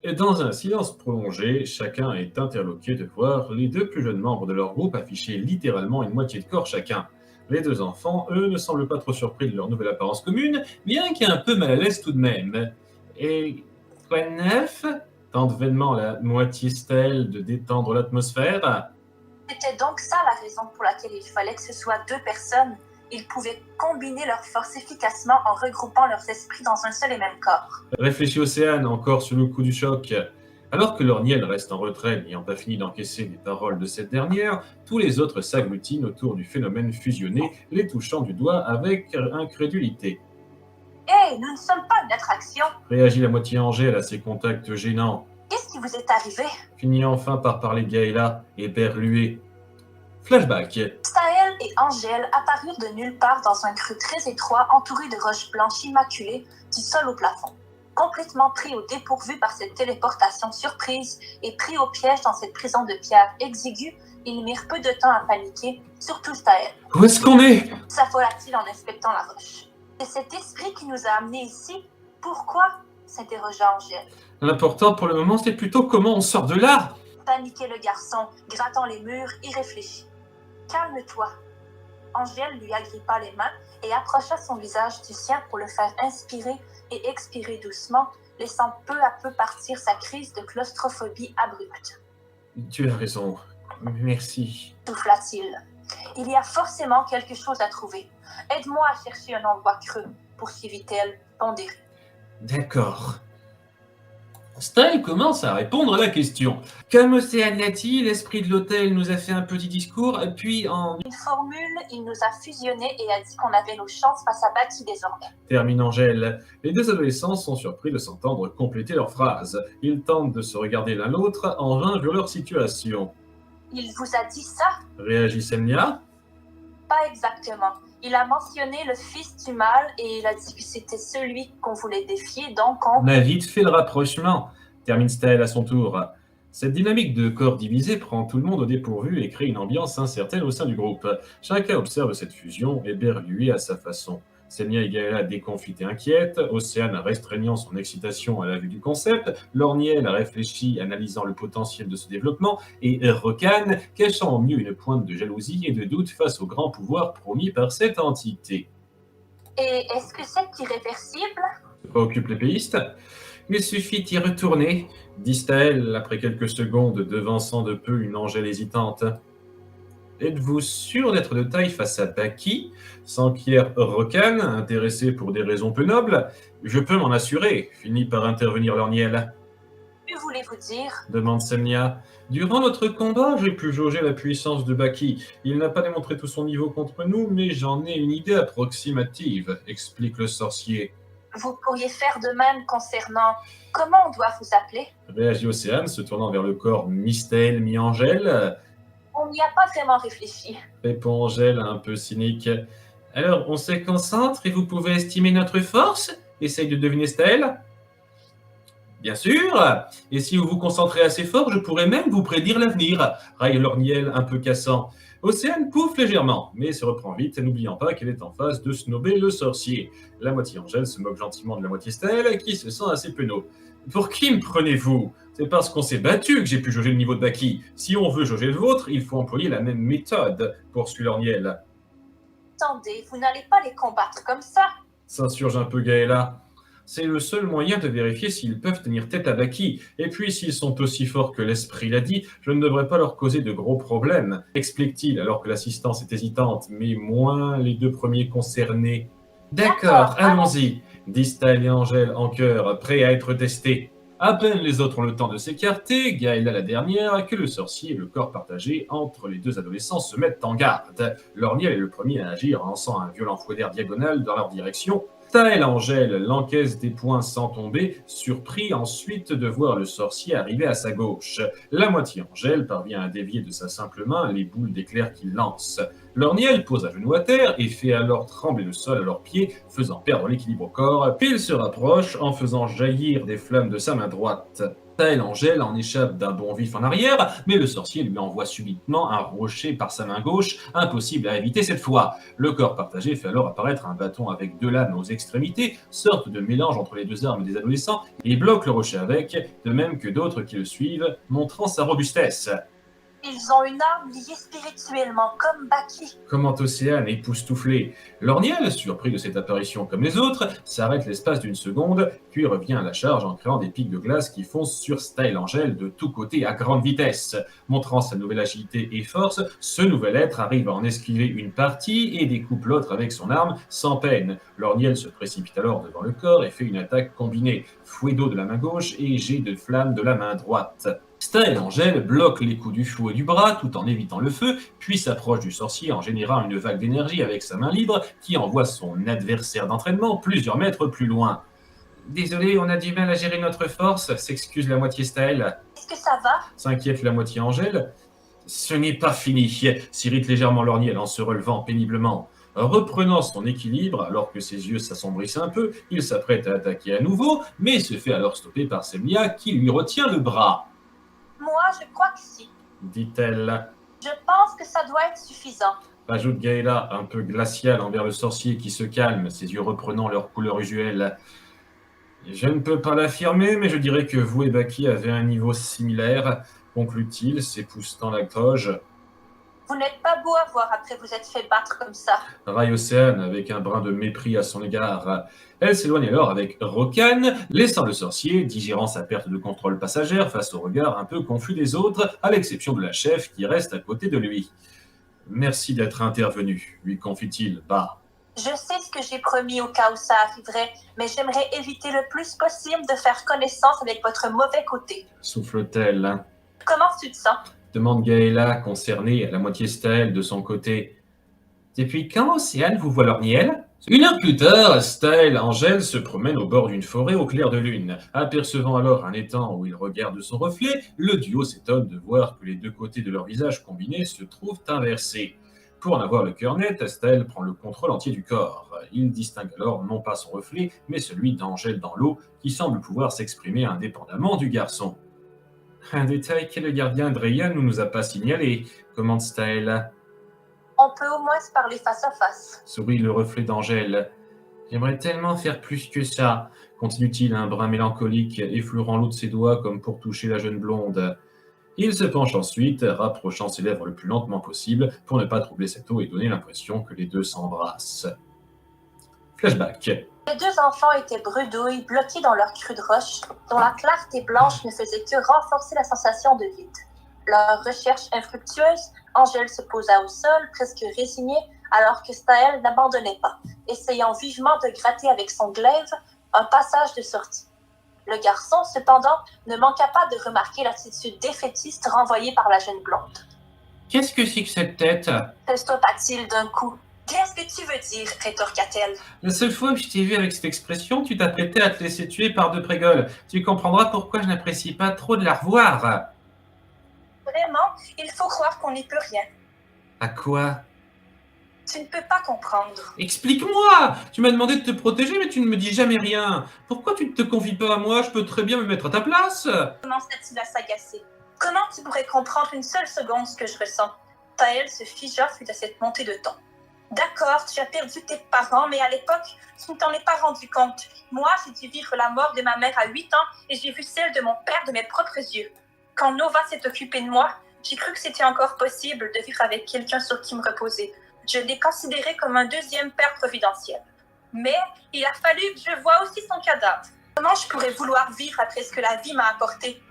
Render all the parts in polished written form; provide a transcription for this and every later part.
Et dans un silence prolongé, chacun est interloqué de voir les deux plus jeunes membres de leur groupe afficher littéralement une moitié de corps chacun. Les deux enfants, eux, ne semblent pas trop surpris de leur nouvelle apparence commune, bien qu'un peu mal à l'aise tout de même. Et quoi de neuf tente vainement la moitié stèle de détendre l'atmosphère. C'était donc ça la raison pour laquelle il fallait que ce soit deux personnes. Ils pouvaient combiner leurs forces efficacement en regroupant leurs esprits dans un seul et même corps. Réfléchit Océane, encore sous le coup du choc. Alors que Lorniel reste en retrait, n'ayant pas fini d'encaisser les paroles de cette dernière, tous les autres s'agglutinent autour du phénomène fusionné, les touchant du doigt avec incrédulité. Hé, nous ne sommes pas une attraction. Réagit la moitié Angèle à ces contacts gênants. Qu'est-ce qui vous est arrivé? Finit enfin par parler Gaëla, éberluée. Flashback. Staël et Angèle apparurent de nulle part dans un creux très étroit entouré de roches blanches immaculées du sol au plafond. Complètement pris au dépourvu par cette téléportation surprise et pris au piège dans cette prison de pierre exiguë, ils mirent peu de temps à paniquer, surtout Staël. Où est-ce qu'on est? S'affola-t-il en inspectant la roche. C'est cet esprit qui nous a amenés ici? Pourquoi? S'interrogea Angèle. L'important pour le moment, c'est plutôt comment on sort de là. Paniquait le garçon, grattant les murs, irréfléchi. Calme-toi. Angèle lui agrippa les mains et approcha son visage du sien pour le faire inspirer et expirer doucement, laissant peu à peu partir sa crise de claustrophobie abrupte. Tu as raison. Merci. Souffla-t-il. Il y a forcément quelque chose à trouver. Aide-moi à chercher un endroit creux, poursuivit-elle, pondérée. D'accord. Style commence à répondre à la question. Comme Océane l'a dit, l'esprit de l'hôtel nous a fait un petit discours, puis en... Une formule, il nous a fusionnés et a dit qu'on avait nos chances face à Baki désormais. Termine Angèle. Les deux adolescents sont surpris de s'entendre compléter leur phrase. Ils tentent de se regarder l'un l'autre, en vain vu leur situation. Il vous a dit ça? Réagit Semnia. Pas exactement. Il a mentionné le fils du mal et il a dit que c'était celui qu'on voulait défier, donc on... On a vite fait le rapprochement. Termine Staël à son tour. Cette dynamique de corps divisé prend tout le monde au dépourvu et crée une ambiance incertaine au sein du groupe. Chacun observe cette fusion, éberlué à sa façon. Semnia et Gaëla déconfites et inquiètes, Océane restreignant son excitation à la vue du concept, Lorniel réfléchit analysant le potentiel de ce développement, et Rocan cachant au mieux une pointe de jalousie et de doute face au grand pouvoir promis par cette entité. Et est-ce que c'est irréversible? Se préoccupe l'épéiste. Il suffit d'y retourner, dit Staël après quelques secondes, devançant de peu une Angèle hésitante. Êtes-vous sûr d'être de taille face à Baki? S'enquiert Rocan, intéressé pour des raisons peu nobles. Je peux m'en assurer, finit par intervenir Lorniel. Que voulez-vous dire? Demande Semnia. Durant notre combat, j'ai pu jauger la puissance de Baki. Il n'a pas démontré tout son niveau contre nous, mais j'en ai une idée approximative, explique le sorcier. Vous pourriez faire de même concernant... Comment on doit vous appeler? Réagit Océane, se tournant vers le corps mi-Staël, mi-Angèle. On n'y a pas vraiment réfléchi. Répond Angèle, un peu cynique. Alors, on se concentre et vous pouvez estimer notre force? Essaye de deviner Staël. Bien sûr. Et si vous vous concentrez assez fort, je pourrais même vous prédire l'avenir. Raille Lorniel, un peu cassant. Océane pouffe légèrement, mais se reprend vite, n'oubliant pas qu'elle est en phase de snobber le sorcier. La moitié Angèle se moque gentiment de la moitié Staël, qui se sent assez penaud. Pour qui me prenez-vous? C'est parce qu'on s'est battu que j'ai pu jauger le niveau de Baki. Si on veut jauger le vôtre, il faut employer la même méthode, poursuit Lorniel. Attendez, vous n'allez pas les combattre comme ça. S'insurge un peu Gaëla. C'est le seul moyen de vérifier s'ils peuvent tenir tête à Baki. Et puis, s'ils sont aussi forts que l'esprit l'a dit, je ne devrais pas leur causer de gros problèmes, explique-t-il, alors que l'assistance est hésitante, mais moins les deux premiers concernés. D'accord, allons-y, disent Staël et Angèle en chœur, prêts à être testés. À peine les autres ont le temps de s'écarter, Gaëla la dernière, que le sorcier et le corps partagé entre les deux adolescents se mettent en garde. Lorniel est le premier à agir, en lançant un violent fouet d'air diagonal dans leur direction. Staël Angèle l'encaisse des poings sans tomber, surpris ensuite de voir le sorcier arriver à sa gauche. La moitié Angèle parvient à dévier de sa simple main les boules d'éclair qu'il lance. Lorniel pose à genoux à terre et fait alors trembler le sol à leurs pieds, faisant perdre l'équilibre au corps, puis il se rapproche en faisant jaillir des flammes de sa main droite. Staël Angèle en échappe d'un bond vif en arrière, mais le sorcier lui envoie subitement un rocher par sa main gauche, impossible à éviter cette fois. Le corps partagé fait alors apparaître un bâton avec deux lames aux extrémités, sorte de mélange entre les deux armes des adolescents, et bloque le rocher avec, de même que d'autres qui le suivent, montrant sa robustesse. Ils ont une arme liée spirituellement, comme Baki. Commente Océane époustouflé. Lorniel, surpris de cette apparition comme les autres, s'arrête l'espace d'une seconde, puis revient à la charge en créant des pics de glace qui foncent sur Staël Angèle de tous côtés à grande vitesse. Montrant sa nouvelle agilité et force, ce nouvel être arrive à en esquiver une partie et découpe l'autre avec son arme sans peine. Lorniel se précipite alors devant le corps et fait une attaque combinée, fouet d'eau de la main gauche et jet de flamme de la main droite. Staël Angèle bloque les coups du fouet du bras tout en évitant le feu, puis s'approche du sorcier en générant une vague d'énergie avec sa main libre qui envoie son adversaire d'entraînement plusieurs mètres plus loin. Désolé, on a du mal à gérer notre force, s'excuse la moitié Staël. Est-ce que ça va? S'inquiète la moitié Angèle. Ce n'est pas fini, s'irrite légèrement Lorniel en se relevant péniblement. Reprenant son équilibre, alors que ses yeux s'assombrissent un peu, il s'apprête à attaquer à nouveau, mais se fait alors stopper par Semia qui lui retient le bras. Moi, je crois que si. Dit-elle. Je pense que ça doit être suffisant. Ajoute Gaëla, un peu glaciale envers le sorcier qui se calme, ses yeux reprenant leur couleur usuelle. Je ne peux pas l'affirmer, mais je dirais que vous et Baki avez un niveau similaire, conclut-il, s'époussetant la toge. Vous n'êtes pas beau à voir après vous être fait battre comme ça. Raille Océane avec un brin de mépris à son égard. Elle s'éloigne alors avec Rokan, laissant le sorcier, digérant sa perte de contrôle passagère face au regard un peu confus des autres, à l'exception de la chef qui reste à côté de lui. Merci d'être intervenu, lui confie-t-il bas. Je sais ce que j'ai promis au cas où ça arriverait, mais j'aimerais éviter le plus possible de faire connaissance avec votre mauvais côté. Souffle-t-elle. Comment tu te sens? Demande Gaëla, concernée à la moitié Staël de son côté. Depuis quand Océane vous voit Lorniel? Une heure plus tard, Staël Angèle se promène au bord d'une forêt au clair de lune. Apercevant alors un étang où il regarde son reflet, le duo s'étonne de voir que les deux côtés de leur visage combinés se trouvent inversés. Pour en avoir le cœur net, Staël prend le contrôle entier du corps. Il distingue alors non pas son reflet, mais celui d'Angèle dans l'eau, qui semble pouvoir s'exprimer indépendamment du garçon. Un détail que le gardien Dreya ne nous a pas signalé, commente Staël. On peut au moins se parler face à face. Sourit le reflet d'Angèle. J'aimerais tellement faire plus que ça, continue-t-il un brin mélancolique, effleurant l'eau de ses doigts comme pour toucher la jeune blonde. Il se penche ensuite, rapprochant ses lèvres le plus lentement possible pour ne pas troubler cette eau et donner l'impression que les deux s'embrassent. Flashback. Les deux enfants étaient bredouilles, bloqués dans leur crue de roche, dont la clarté blanche ne faisait que renforcer la sensation de vide. Leur recherche infructueuse, Angèle se posa au sol, presque résignée, alors que Staël n'abandonnait pas, essayant vivement de gratter avec son glaive un passage de sortie. Le garçon, cependant, ne manqua pas de remarquer l'attitude défaitiste renvoyée par la jeune blonde. Qu'est-ce que c'est que cette tête? Se stoppa-t-il d'un coup. Qu'est-ce que tu veux dire, rétorqua-t-elle. La seule fois que je t'ai vu avec cette expression, tu t'apprêtais à te laisser tuer par deux prégoles. Tu comprendras pourquoi je n'apprécie pas trop de la revoir. Vraiment, il faut croire qu'on n'y peut rien. À quoi? Tu ne peux pas comprendre. Explique-moi! Tu m'as demandé de te protéger, mais tu ne me dis jamais rien. Pourquoi tu ne te confies pas à moi? Je peux très bien me mettre à ta place. Commença-t-il à s'agacer. Comment tu pourrais comprendre une seule seconde ce que je ressens? Taël se figea suite à cette montée de ton. D'accord, tu as perdu tes parents, mais à l'époque, tu ne t'en es pas rendu compte. Moi, j'ai dû vivre la mort de ma mère à 8 ans et j'ai vu celle de mon père de mes propres yeux. Quand Nova s'est occupée de moi, j'ai cru que c'était encore possible de vivre avec quelqu'un sur qui me reposer. Je l'ai considéré comme un deuxième père providentiel. Mais il a fallu que je voie aussi son cadavre. Comment je pourrais vouloir vivre après ce que la vie m'a apporté?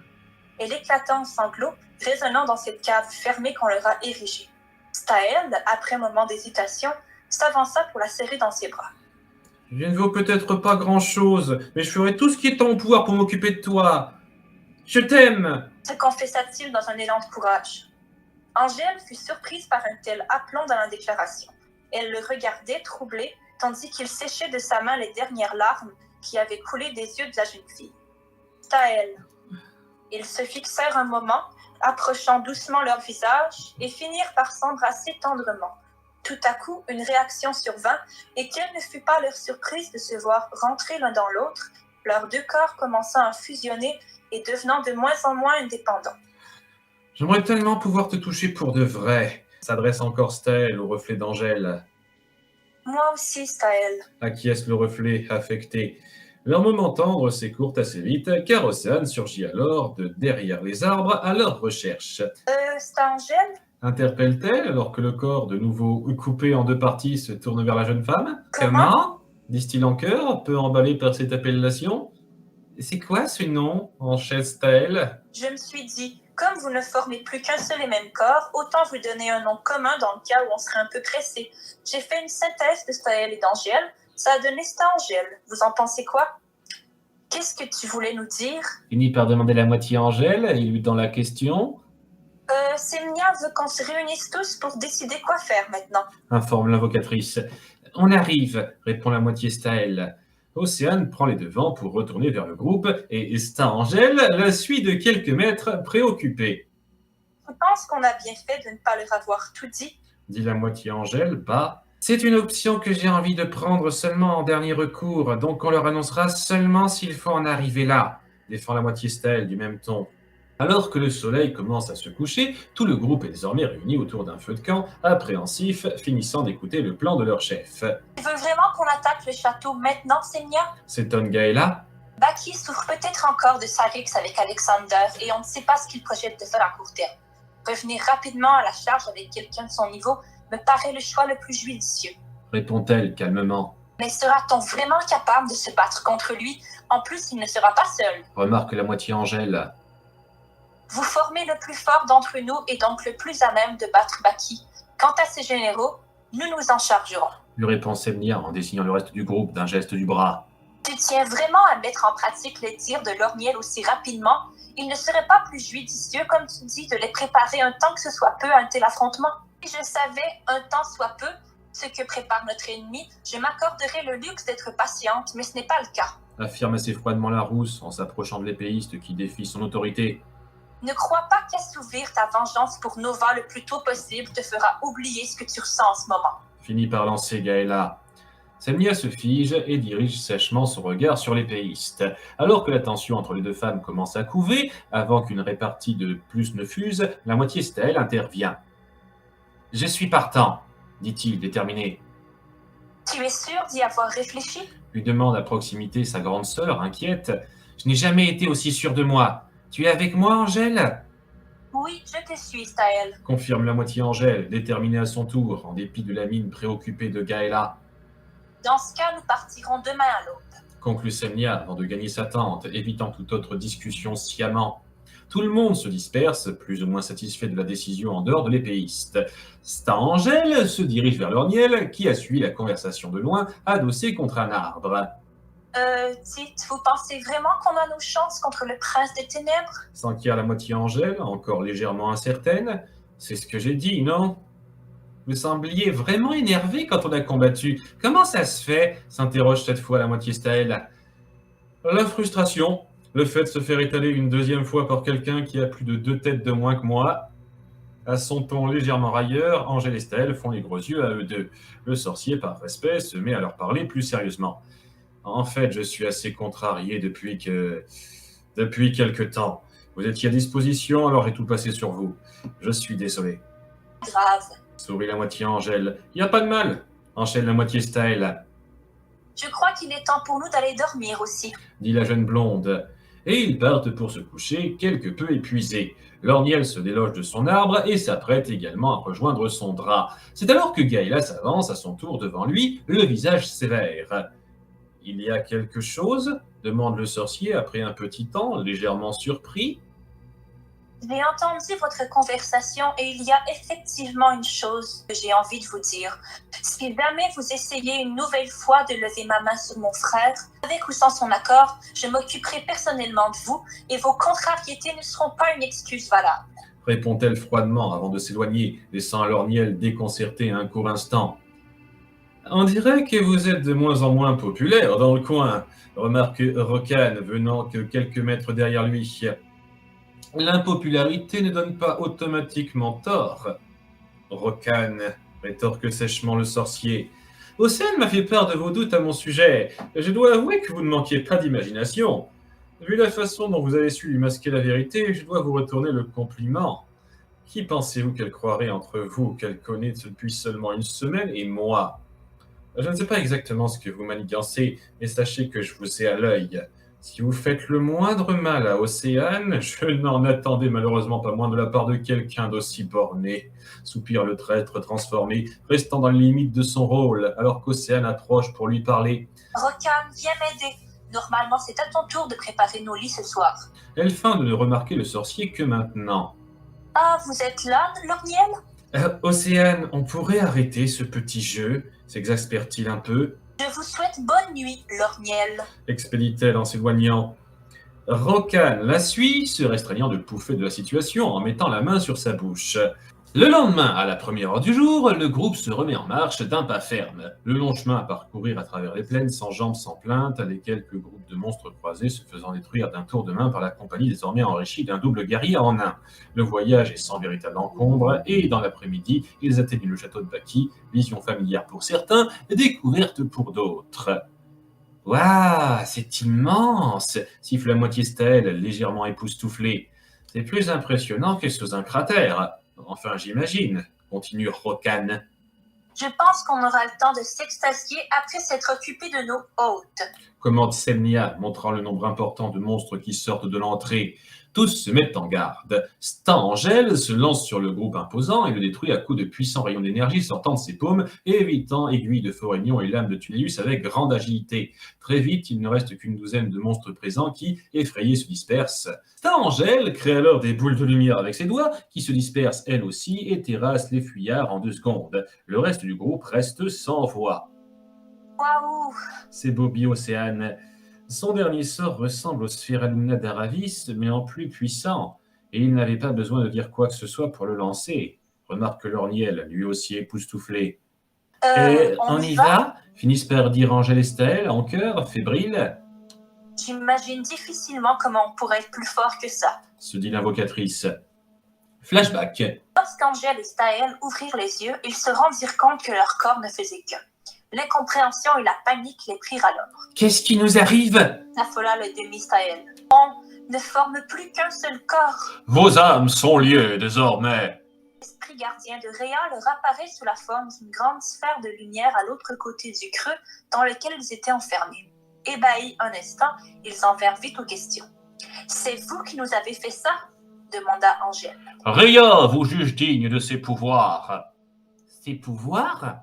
Elle éclata en sanglots, résonnant dans cette cave fermée qu'on leur a érigée. Staël, après un moment d'hésitation, s'avança pour la serrer dans ses bras. Je ne vaux peut-être pas grand-chose, mais je ferai tout ce qui est en mon pouvoir pour m'occuper de toi. Je t'aime! Se confessa-t-il dans un élan de courage. Angèle fut surprise par un tel aplomb dans la déclaration. Elle le regardait troublée, tandis qu'il séchait de sa main les dernières larmes qui avaient coulé des yeux de la jeune fille. Staël. Ils se fixèrent un moment, approchant doucement leur visage, et finirent par s'embrasser tendrement. Tout à coup, une réaction survint, et quelle ne fut pas leur surprise de se voir rentrer l'un dans l'autre, leurs deux corps commençant à fusionner et devenant de moins en moins indépendant. J'aimerais tellement pouvoir te toucher pour de vrai. S'adresse encore Staël au reflet d'Angèle. Moi aussi, Staël. Acquiesce le reflet, affecté. Leur moment tendre s'écourte assez vite, car Océane surgit alors de derrière les arbres à leur recherche. C'est Angèle? Interpelle-t-elle alors que le corps, de nouveau coupé en deux parties, se tourne vers la jeune femme? Comment? Disent-ils en chœur, peu emballés par cette appellation. C'est quoi ce nom? Enchaîne Staël. Je me suis dit, comme vous ne formez plus qu'un seul et même corps, autant vous donner un nom commun dans le cas où on serait un peu pressé. J'ai fait une synthèse de Staël et d'Angèle. Ça a donné Angèle. Vous en pensez quoi? Qu'est-ce que tu voulais nous dire? Finit par demander la moitié Angèle, et lui dans la question. Semnia veut qu'on se réunisse tous pour décider quoi faire maintenant. Informe l'invocatrice. On arrive, répond la moitié Staël. Océane prend les devants pour retourner vers le groupe, et Angèle la suit de quelques mètres, préoccupée. Je pense qu'on a bien fait de ne pas leur avoir tout dit. Dit la moitié Angèle, bas. C'est une option que j'ai envie de prendre seulement en dernier recours, donc on leur annoncera seulement s'il faut en arriver là, défend la moitié Staël du même ton. Alors que le soleil commence à se coucher, tout le groupe est désormais réuni autour d'un feu de camp, appréhensif, finissant d'écouter le plan de leur chef. Tu veux vraiment qu'on attaque le château maintenant, Semnia? S'étonne Gaëla. Baki souffre peut-être encore de sa rixe avec Alexander et on ne sait pas ce qu'il projette de faire à court terme. Revenir rapidement à la charge avec quelqu'un de son niveau me paraît le choix le plus judicieux. Répond-elle calmement. Mais sera-t-on vraiment capable de se battre contre lui? En plus, il ne sera pas seul. Remarque la moitié Angèle. Vous formez le plus fort d'entre nous et donc le plus à même de battre Baki. Quant à ses généraux, nous nous en chargerons. Lui répond Semnia en dessinant le reste du groupe d'un geste du bras. Tu tiens vraiment à mettre en pratique les tirs de Lorniel aussi rapidement? Il ne serait pas plus judicieux, comme tu dis, de les préparer un temps que ce soit peu à un tel affrontement? Si je savais, un temps soit peu, ce que prépare notre ennemi, je m'accorderais le luxe d'être patiente, mais ce n'est pas le cas. Affirme assez froidement la rousse en s'approchant de l'épéiste qui défie son autorité. Ne crois pas qu'assouvir ta vengeance pour Nova le plus tôt possible te fera oublier ce que tu ressens en ce moment. Finit par lancer Gaëla. Semnia se fige et dirige sèchement son regard sur l'épéiste. Alors que la tension entre les deux femmes commence à couver, avant qu'une répartie de plus ne fuse, la moitié Staël intervient. « Je suis partant, dit-il déterminé. Tu es sûr d'y avoir réfléchi? Lui demande à proximité sa grande sœur, inquiète. Je n'ai jamais été aussi sûr de moi. Tu es avec moi, Angèle? Oui, je te suis, Staël. Confirme la moitié Angèle, déterminée à son tour, en dépit de la mine préoccupée de Gaëla. Dans ce cas, nous partirons demain à l'aube. Conclut Semnia avant de gagner sa tente, évitant toute autre discussion sciemment. Tout le monde se disperse, plus ou moins satisfait de la décision en dehors de l'épéiste. Angèle se dirige vers Lorniel, qui a suivi la conversation de loin, adossé contre un arbre. Dites, vous pensez vraiment qu'on a nos chances contre le prince des ténèbres? S'enquiert la moitié Angèle, encore légèrement incertaine. C'est ce que j'ai dit, non? Vous sembliez vraiment énervé quand on a combattu. Comment ça se fait? S'interroge cette fois la moitié Staël. La frustration, le fait de se faire étaler une deuxième fois par quelqu'un qui a plus de 2 têtes de moins que moi. À son ton légèrement railleur, Angèle et Staël font les gros yeux à eux deux. Le sorcier, par respect, se met à leur parler plus sérieusement. En fait, je suis assez contrarié depuis quelque temps. Vous étiez à disposition, alors j'ai tout passé sur vous. Je suis désolé. Grave. Sourit la moitié Angèle. Y a pas de mal, enchaîne la moitié Staël. Je crois qu'il est temps pour nous d'aller dormir aussi. Dit la jeune blonde. Et ils partent pour se coucher, quelque peu épuisés. Lorniel se déloge de son arbre et s'apprête également à rejoindre son drap. C'est alors que Gaëla s'avance à son tour devant lui, le visage sévère. « Il y a quelque chose ?» demande le sorcier après un petit temps, légèrement surpris. J'ai entendu votre conversation et il y a effectivement une chose que j'ai envie de vous dire. Si jamais vous essayez une nouvelle fois de lever ma main sur mon frère, avec ou sans son accord, je m'occuperai personnellement de vous et vos contrariétés ne seront pas une excuse valable. Répond-elle froidement avant de s'éloigner, laissant Lorniel déconcerté un court instant. On dirait que vous êtes de moins en moins populaire dans le coin, remarque Rokan, venant que quelques mètres derrière lui. L'impopularité ne donne pas automatiquement tort. Rokan, rétorque sèchement le sorcier. Océane m'a fait part de vos doutes à mon sujet. Je dois avouer que vous ne manquiez pas d'imagination. Vu la façon dont vous avez su lui masquer la vérité, je dois vous retourner le compliment. Qui pensez-vous qu'elle croirait entre vous, qu'elle connaît depuis seulement une semaine, et moi? Je ne sais pas exactement ce que vous manigancez, mais sachez que je vous ai à l'œil. Si vous faites le moindre mal à Océane, je n'en attendais malheureusement pas moins de la part de quelqu'un d'aussi borné. Soupire le traître transformé, restant dans les limites de son rôle, alors qu'Océane approche pour lui parler. Rokan, viens m'aider. Normalement, c'est à ton tour de préparer nos lits ce soir. Elle feint de ne remarquer le sorcier que maintenant. Ah, vous êtes là, Lorniel? Océane, on pourrait arrêter ce petit jeu, s'exaspère-t-il un peu, Je vous souhaite bonne nuit, Lorniel. expédie-t-elle en s'éloignant. Rokan la suit, se restreignant de pouffer de la situation en mettant la main sur sa bouche. Le lendemain, à la première heure du jour, le groupe se remet en marche d'un pas ferme. Le long chemin à parcourir à travers les plaines, sans jambes, sans plainte, les quelques groupes de monstres croisés se faisant détruire d'un tour de main par la compagnie désormais enrichie d'un double guerrier en un. Le voyage est sans véritable encombre, et dans l'après-midi, ils atteignent le château de Baki, vision familière pour certains, découverte pour d'autres. Waouh, c'est immense! Siffle à moitié Staël, légèrement époustouflé. C'est plus impressionnant que sous un cratère. Enfin, j'imagine, continue Rokan. Je pense qu'on aura le temps de s'extasier après s'être occupé de nos hôtes. Commente Semnia, montrant le nombre important de monstres qui sortent de l'entrée. Tous se mettent en garde. Stangel se lance sur le groupe imposant et le détruit à coups de puissants rayons d'énergie sortant de ses paumes, évitant aiguilles de Forignon et lames de Tullius avec grande agilité. Très vite, il ne reste qu'une douzaine de monstres présents qui, effrayés, se dispersent. Stangel crée alors des boules de lumière avec ses doigts, qui se dispersent elles aussi et terrassent les fuyards en 2 secondes. Le reste du groupe reste sans voix. Waouh! C'est Bobby Océane. Son dernier sort ressemble au Spheraluna d'Aravis, mais en plus puissant, et il n'avait pas besoin de dire quoi que ce soit pour le lancer. Remarque Lorniel, lui aussi époustouflé. On y va finissent par dire Angèle et Staël, en chœur, fébrile. J'imagine difficilement comment on pourrait être plus fort que ça. Se dit l'invocatrice. Flashback. Lorsqu'Angèle et Staël ouvrirent les yeux, ils se rendirent compte que leur corps ne faisait qu'un. L'incompréhension et la panique les prirent alors. Qu'est-ce qui nous arrive? Affola le demi-Staël. On ne forme plus qu'un seul corps. Vos âmes sont liées désormais. L'esprit gardien de Réa leur apparaît sous la forme d'une grande sphère de lumière à l'autre côté du creux dans lequel ils étaient enfermés. Ébahis un instant, ils en vinrent vite aux questions. « C'est vous qui nous avez fait ça ?» demanda Angèle. Réa vous juge digne de ses pouvoirs. Ses pouvoirs?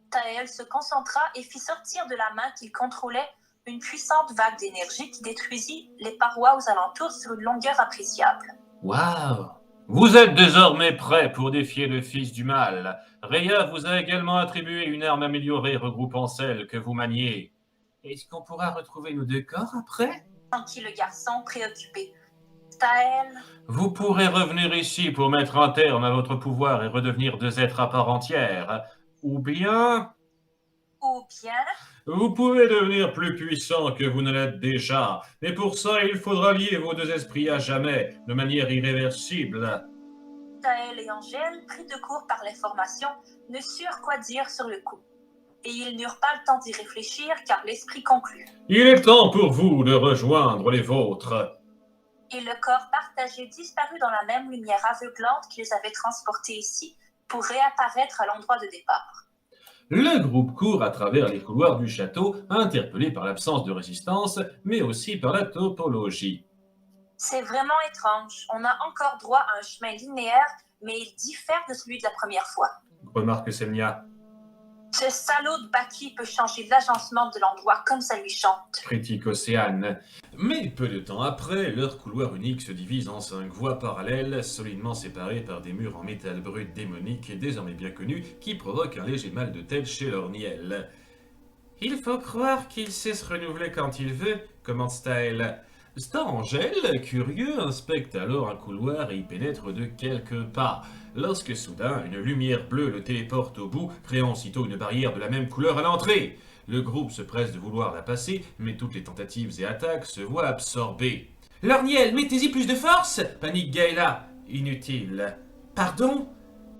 Staël se concentra et fit sortir de la main qu'il contrôlait une puissante vague d'énergie qui détruisit les parois aux alentours sur une longueur appréciable. Waouh! Vous êtes désormais prêts pour défier le fils du mal. Réa vous a également attribué une arme améliorée regroupant celle que vous maniez. Est-ce qu'on pourra retrouver nos 2 corps après? Sentit le garçon préoccupé. Staël, Vous pourrez revenir ici pour mettre un terme à votre pouvoir et redevenir 2 êtres à part entière. Ou bien, ou bien... vous pouvez devenir plus puissant que vous ne l'êtes déjà. Mais pour ça, il faudra lier vos 2 esprits à jamais, de manière irréversible. Staël et Angèle, pris de court par l'information, ne surent quoi dire sur le coup. Et ils n'eurent pas le temps d'y réfléchir car l'esprit conclut. Il est temps pour vous de rejoindre les vôtres. Et le corps partagé disparut dans la même lumière aveuglante qui les avait transportés ici pour réapparaître à l'endroit de départ. Le groupe court à travers les couloirs du château, interpellé par l'absence de résistance, mais aussi par la topologie. C'est vraiment étrange. On a encore droit à un chemin linéaire, mais il diffère de celui de la première fois. Remarque Semnia. Ce salaud de Baki peut changer l'agencement de l'endroit comme ça lui chante. Critique Océane. Mais peu de temps après, leur couloir unique se divise en 5 voies parallèles, solidement séparées par des murs en métal brut démonique, désormais bien connus, qui provoquent un léger mal de tête chez Lorniel. Il faut croire qu'il sait se renouveler quand il veut, commente Staël. Stangel, curieux, inspecte alors un couloir et y pénètre de quelques pas, lorsque soudain une lumière bleue le téléporte au bout, créant aussitôt une barrière de la même couleur à l'entrée. Le groupe se presse de vouloir la passer, mais toutes les tentatives et attaques se voient absorbées. Lorniel, mettez-y plus de force! Panique Gaëla. Inutile. Pardon?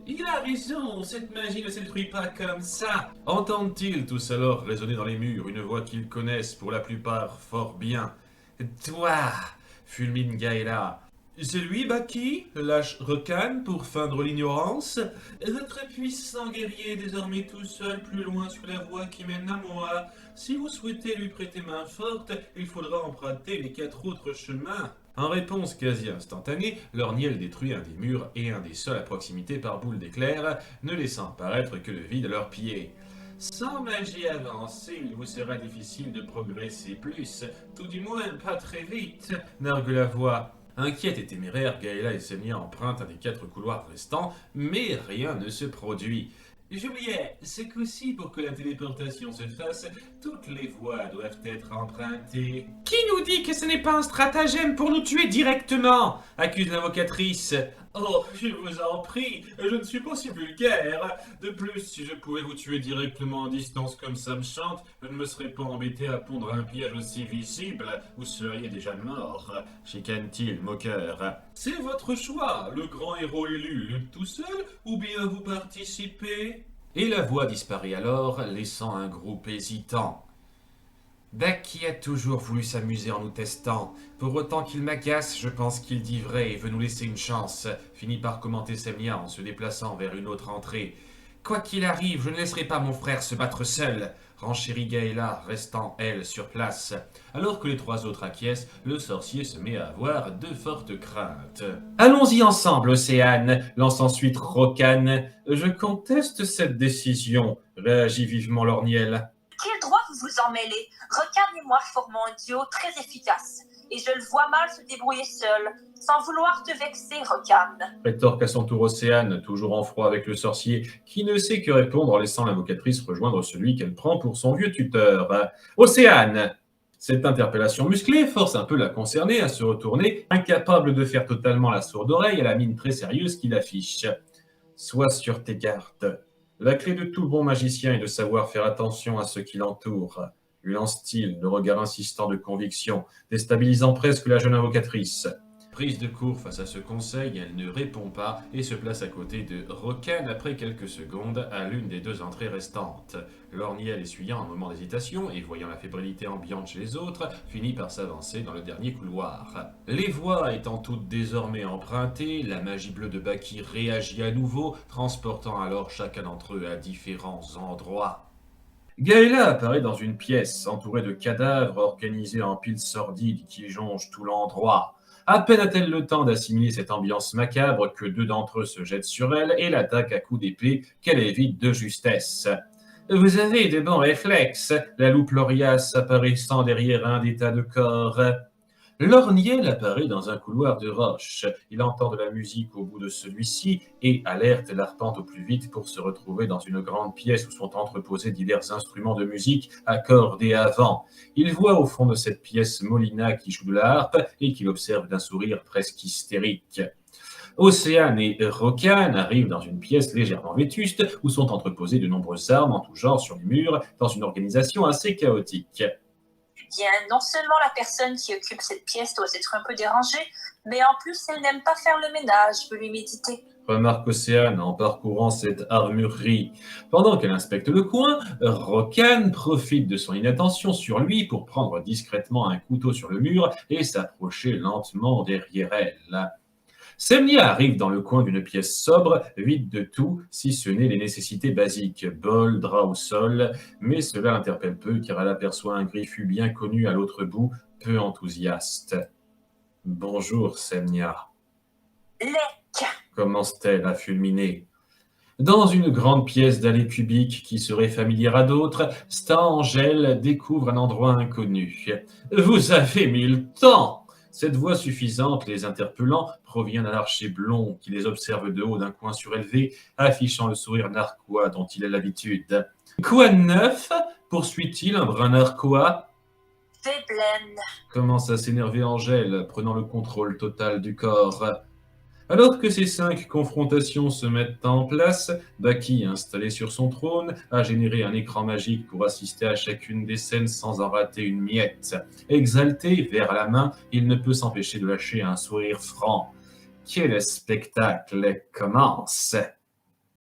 Il a raison, cette magie ne se détruit pas comme ça. Entendent-ils tous alors résonner dans les murs une voix qu'ils connaissent pour la plupart fort bien? Toi, fulmine Gaëla. C'est lui, Baki, lâche Rokan pour feindre l'ignorance. Votre puissant guerrier est désormais tout seul plus loin sur la voie qui mène à moi. Si vous souhaitez lui prêter main forte, il faudra emprunter les 4 autres chemins. En réponse quasi instantanée, Lorniel détruit un des murs et un des sols à proximité par boule d'éclairs, ne laissant apparaître que le vide à leurs pieds. Sans magie avancée, il vous sera difficile de progresser plus, tout du moins pas très vite, nargue la voix. Inquiète et téméraire, Gaëla et Semnia empruntent un des 4 couloirs restants, mais rien ne se produit. J'oubliais, ce coup-ci, pour que la téléportation se fasse, toutes les voies doivent être empruntées. Qui nous dit que ce n'est pas un stratagème pour nous tuer directement accuse l'invocatrice. Oh, je vous en prie, je ne suis pas si vulgaire. De plus, si je pouvais vous tuer directement à distance comme ça me chante, je ne me serais pas embêté à pondre un piège aussi visible, vous seriez déjà mort. Chicane-t-il, moqueur. C'est votre choix, le grand héros élu lutte tout seul, ou bien vous participez? Et la voix disparaît alors, laissant un groupe hésitant. Baki a toujours voulu s'amuser en nous testant. Pour autant qu'il m'agace, je pense qu'il dit vrai et veut nous laisser une chance, finit par commenter Semnia en se déplaçant vers une autre entrée. Quoi qu'il arrive, je ne laisserai pas mon frère se battre seul, renchérit Gaëla, restant, elle, sur place. Alors que les 3 autres acquiescent, le sorcier se met à avoir de fortes craintes. Allons-y ensemble, Océane, lance ensuite Rokan. Je conteste cette décision, réagit vivement Lorniel. Quel droit vous vous en mêlez? Rokan et moi formons un duo très efficace, et je le vois mal se débrouiller seul, sans vouloir te vexer, Rokan. Rétorque à son tour Océane, toujours en froid avec le sorcier, qui ne sait que répondre en laissant l'invocatrice rejoindre celui qu'elle prend pour son vieux tuteur. Océane! Cette interpellation musclée force un peu la concernée à se retourner, incapable de faire totalement la sourde oreille à la mine très sérieuse qu'il affiche. Sois sur tes gardes. La clé de tout bon magicien est de savoir faire attention à ce qui l'entoure. Lui lance-t-il, le regard insistant de conviction, déstabilisant presque la jeune invocatrice. Prise de court face à ce conseil, elle ne répond pas et se place à côté de Rokan après quelques secondes à l'une des 2 entrées restantes. Lorniel, essuyant un moment d'hésitation et voyant la fébrilité ambiante chez les autres, finit par s'avancer dans le dernier couloir. Les voies étant toutes désormais empruntées, la magie bleue de Baki réagit à nouveau, transportant alors chacun d'entre eux à différents endroits. Gaëla apparaît dans une pièce entourée de cadavres organisés en piles sordides qui jonchent tout l'endroit. À peine a-t-elle le temps d'assimiler cette ambiance macabre que 2 d'entre eux se jettent sur elle et l'attaquent à coups d'épée qu'elle évite de justesse. Vous avez de bons réflexes, la loupe Lorias apparaissant derrière un des tas de corps. Lorniel apparaît dans un couloir de roche. Il entend de la musique au bout de celui-ci et alerte l'arpente au plus vite pour se retrouver dans une grande pièce où sont entreposés divers instruments de musique à cordes et à vent. Il voit au fond de cette pièce Molina qui joue de la harpe et qui l'observe d'un sourire presque hystérique. Océane et Rokan arrivent dans une pièce légèrement vétuste où sont entreposées de nombreuses armes en tout genre sur les murs dans une organisation assez chaotique. Bien, non seulement la personne qui occupe cette pièce doit être un peu dérangée, mais en plus elle n'aime pas faire le ménage, veut lui méditer. Remarque Océane en parcourant cette armurerie. Pendant qu'elle inspecte le coin, Rokan profite de son inattention sur lui pour prendre discrètement un couteau sur le mur et s'approcher lentement derrière elle. Semnia arrive dans le coin d'une pièce sobre, vide de tout, si ce n'est les nécessités basiques, bol, drap au sol, mais cela l'interpelle peu car elle aperçoit un griffu bien connu à l'autre bout, peu enthousiaste. « Bonjour, Semnia. » Lec! Commence-t-elle à fulminer. Dans une grande pièce d'allée cubique qui serait familière à d'autres, Angèle découvre un endroit inconnu. « Vous avez mis le temps !» Cette voix suffisante, les interpellant, provient d'un archer blond qui les observe de haut d'un coin surélevé, affichant le sourire narquois dont il a l'habitude. « Quoi de neuf ?» poursuit-il, un brin narquois. « Faiblenne !» commence à s'énerver Angèle, prenant le contrôle total du corps. Alors que ces 5 confrontations se mettent en place, Baki, installé sur son trône, a généré un écran magique pour assister à chacune des scènes sans en rater une miette. Exalté, verre à la main, il ne peut s'empêcher de lâcher un sourire franc. Quel spectacle commence!